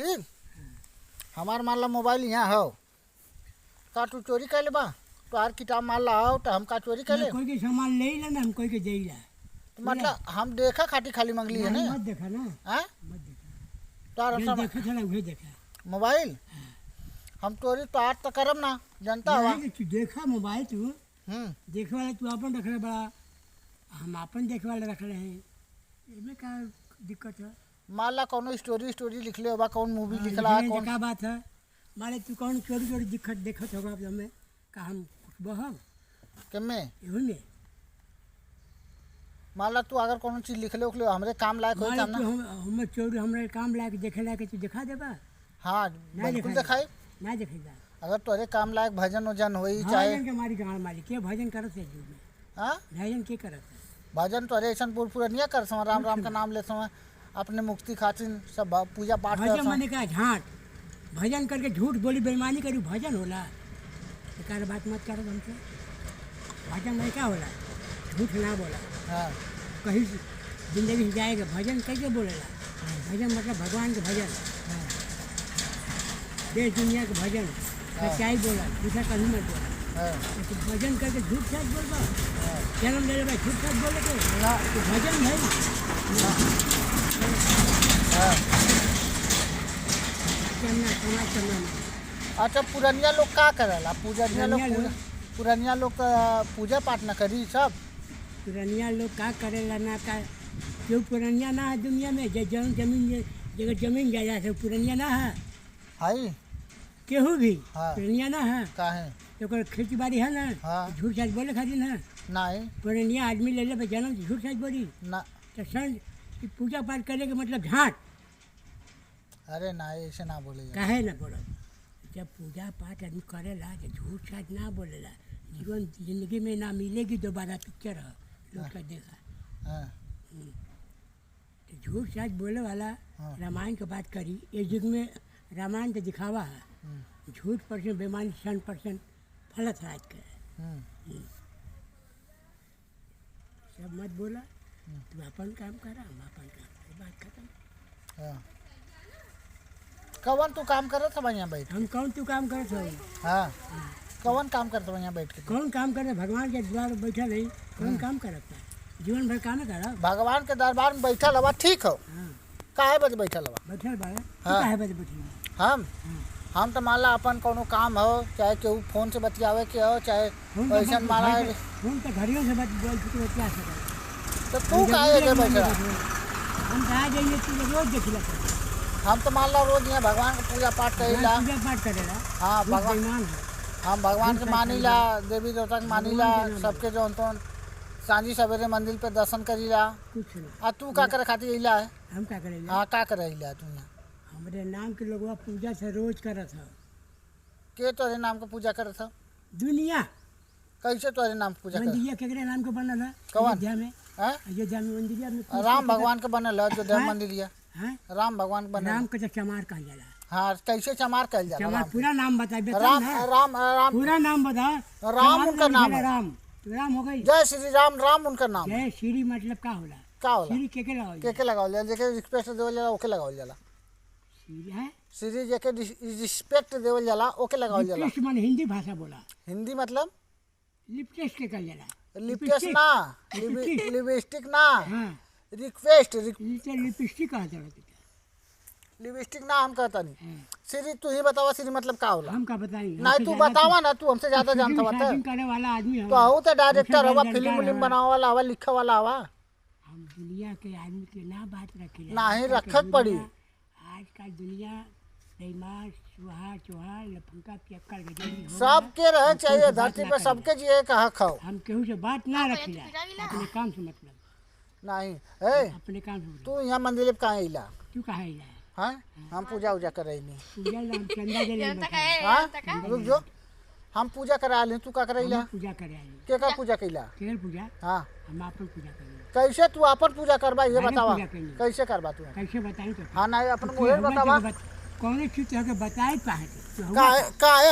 कि हमार मान ला मोबाइल यहाँ हो का तू चोरी कर ले बा तोहार किताब मान ला हो तो हम का चोरी कर ले कोई के सामान ले ला ना हम कोई के दे ला तो मतलब हम देखा खाटी खाली मंगली है ना मत देखा ना हाँ मत देखा तोहार जो सब देखा था वही देखा मोबाइल हम चोरी तो आज तो करम ना जनता हवा नहीं, तू देखा मोबाइल तू देखे वाला तू अपन रख रहे बड़ा हम अपन देखे वाले रख रहे हैं इसमें क्या दिक्कत है मान ला कौन स्टोरी लिख ले होगा कौन मूवी लिखला लिखने कौन क्या बात है मारे तू कौन चोरी चोरी दिक्कत देखत होगा अब हमें का हम कुछ बहब के में यही में मान ला तू अगर कौन चीज लिख ले उखले हमरे काम लायक हो मारे काम तू ना हम चोरी हमारे काम लायक देखे लायक तू दिखा देबा हाँ ना बिल्कुल दिखाई दिखाई ना दिखेगा अगर तोरे काम लायक भजन वजन होई चाहे भजन के मारी गाँव मालिक के भजन करत है जीव में हाँ भजन के करत है भजन तोरे ऐसा पूरा नहीं कर समय राम राम का नाम ले समय अपने मुक्ति खातिर सब पूजा पाठ कर भजन माने का झांट भजन करके झूठ बोली बेईमानी करी भजन होला बेकार बात मत करो हमसे भजन में क्या होला झूठ ना बोला हाँ कहीं जिंदगी से जाएगा भजन कैसे बोलेला भजन मतलब भगवान के भजन देश दुनिया के भजन सच्चाई बोला झूठा कभी मत बोला हाँ तो भजन करके झूठ सच बोलबा हाँ जन्म ले लेबा झूठ सच बोले के ना तो भजन है हाँ चलना समाज चलना अच्छा पुरनिया लोग का करेला पुरनिया लोग पुरनिया लोग? पुरनिया लोग का पूजा पाठ न करी सब पुरनिया लोग का करेला ना का जो पुरनिया ना है दुनिया में जमीन जगह जमीन जायदाद है पुरनिया ना है हाई केहू भी हाँ। पुरनिया ना है का है तो खेती बाड़ी है ना हाँ। झूठ सच बोले खातिर ना नहीं पुरनिया आदमी ले ले जन्म से झूठ सच बोली ना तो सन पूजा पाठ करने का मतलब झांट अरे ना ऐसे ना बोले काहे ना बोलो जब पूजा पाठ आदमी करेला तो झूठ सच ना बोलेला जीवन जिंदगी में ना मिलेगी दोबारा पिक्चर है लोग का देखा हाँ तो झूठ सच बोले वाला हाँ। रामायण की बात करी इस युग में रामायण का दिखावा है झूठ परसेंट बेमानी 100% फलत राज के सब मत बोला तू अपन काम करा हम अपन काम करे बात खत्म हाँ कवन तू काम करत है यहाँ बैठ हम कौन तू काम करत हो हाँ कवन काम करत है यहाँ बैठ के कौन काम करे भगवान के द्वार बैठा नहीं कौन काम करता जीवन भर काम करा भगवान के दरबार में बैठल हवा ठीक हो हाँ काहे बजे बैठल हवा बैठल बा हाँ। काहे बजे बैठल हम तो मान ला अपन कोनो काम हो चाहे केहू फोन से बतियावे के हो चाहे ऐसा मारा फोन तो घड़ियों से बोल के क्या सका तो तू काहे जे बैठा हम कहा जाइए तू रोज देख ला हम तो मान ला रोज यहाँ भगवान का पूजा पाठ करेला पूजा पाठ करेला हाँ बहुत भगवान बेईमान है हम भगवान के मानीला देवी देवता के मानीला सबके जौन तौन सांझी सवेरे मंदिर पे दर्शन करीला कुछ नहीं आ तू का करे खातिर अइला है हम क्या करेंगे हाँ का करे अइला तू यहाँ हमारे नाम के लोग पूजा से रोज करत है के तोरे नाम के पूजा करत हो दुनिया कैसे तोरे नाम के पूजा कर मंदिरिया केकरे नाम के बनल है कौन? अयोध्या में हैं अयोध्या में मंदिरिया में राम भगवान के बनल है जो देव हाँ? मंदिर है हैं राम भगवान के बनल राम है। के तो चमार कहा जाला हाँ कैसे चमार कहल जाला चमार पूरा नाम बता राम राम राम पूरा नाम बता राम चमार उनका नाम है। राम तो राम हो गई जय श्री राम राम उनका नाम है। जय श्री मतलब का होला का होला श्री के लगावल के लगावल जाला जेके रिस्पेक्ट देवल जाला ओके लगावल जाला श्री है श्री जेके रिस्पेक्ट देवल जाला ओके लगावल जाला लिपटेस्ट माने हिंदी भाषा बोला हिंदी मतलब लिपटेस्ट के कहल जाला लिपटेस्ट ना लिपस्टिक ना हाँ रिक्वेस्ट लिपस्टिक कहा जाला लिपस्टिक ना हम कहता नहीं श्री तू ही बतावा श्री मतलब का होला हम का बताएंगे नहीं तू बतावा ना तू हमसे ज्यादा जानता बता शादी करे वाला आदमी तो आहू तो डायरेक्टर हवा हमसे फिल्म जानकार उलिम बनावे वाला हवा लिखे वाला हवा हम दुनिया के आदमी के ना बात रखे नाही रखत पड़ी आजकल दुनिया बेईमान चूहा चूहा लफंका पियक्कड़ गजनी हो सबके रहे चाहिए धरती पे सबके जिए का हक हो हम केहू से बात ना रखिला अपने काम से मतलब नहीं ए अपने काम से मतलब तू यहाँ मंदिर पे कहाँ अइला तू कहा इला हाँ हम पूजा उजा कर रही नहीं पूजा राम चंदा जले हाँ रुक जो हम पूजा करा ले तू का करैला पूजा करे आई के का पूजा कैला केवल पूजा हाँ हम अपन पूजा करेंगे कैसे तू अपन पूजा करबा ये मैंने बतावा पूजा करी। कैसे करबा तू कैसे बताएं तो हाँ नहीं अपन मुझे बतावा कौन चीज के बताए पाए काहे